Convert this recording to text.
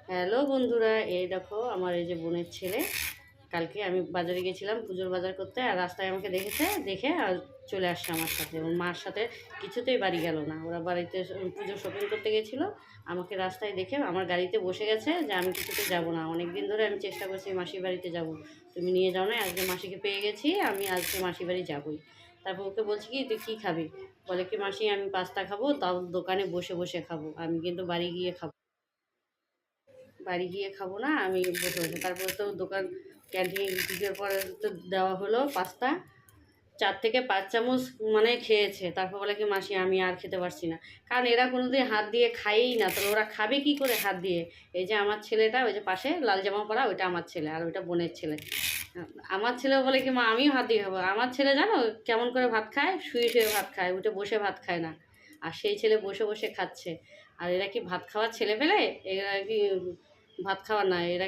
Hello বন্ধুরা, এই দেখো আমার এই যে বোনের ছেলে। কালকে আমি বাজারে গেছিলাম পুজোর বাজার করতে, আর রাস্তায় আমাকে দেখেছে, দেখে আর চলে আসছে আমার সাথে। ওর মার সাথে কিছুতেই বাড়ি গেল না, ওরা বাড়িতে পুজো শপিং করতে গেছিলো। আমাকে রাস্তায় দেখে আমার গাড়িতে বসে গেছে যে আমি কিছুতে যাব না। অনেক দিন ধরে আমি চেষ্টা করছি মাসির বাড়িতে যাব, তুমি নিয়ে যাও না। আজকে মাসিকে পেয়ে গেছি, আমি আজকে মাসির বাড়ি যাবই। তারপর ওকে বলছি কি তুই কী খাবি, বলে কি মাসি আমি পাস্তা খাবো, তাও দোকানে বসে বসে খাবো, আমি কিন্তু বাড়ি গিয়ে খাবো, বাড়ি গিয়ে খাবো না, আমি বসে বসে। তারপরে তো দোকান ক্যান্টিনে ঢুকের পরে তো দেওয়া হলো পাস্তা, 4 থেকে 5 চামচ মানে খেয়েছে। তারপর বলে কি মাসি আমি আর খেতে পারছি না। কারণ এরা কোনোদিন হাত দিয়ে খায়ই না, তাহলে ওরা খাবে কি করে হাত দিয়ে? এই যে আমার ছেলেটা, ওই যে পাশে লাল জামা পরা, ওইটা আমার ছেলে, আর ওইটা বোনের ছেলে। আমার ছেলেও বলে কি মা আমিও হাত দিয়ে খাবো। আমার ছেলে জানো কেমন করে ভাত খায়? শুয়ে শুয়ে ভাত খায়, উঠে বসে ভাত খায় না। আর সেই ছেলে বসে বসে খাচ্ছে। আর এরা কি ভাত খাওয়ার ছেলে পেলে? এরা কি ভাত খাওয়ার না, এরা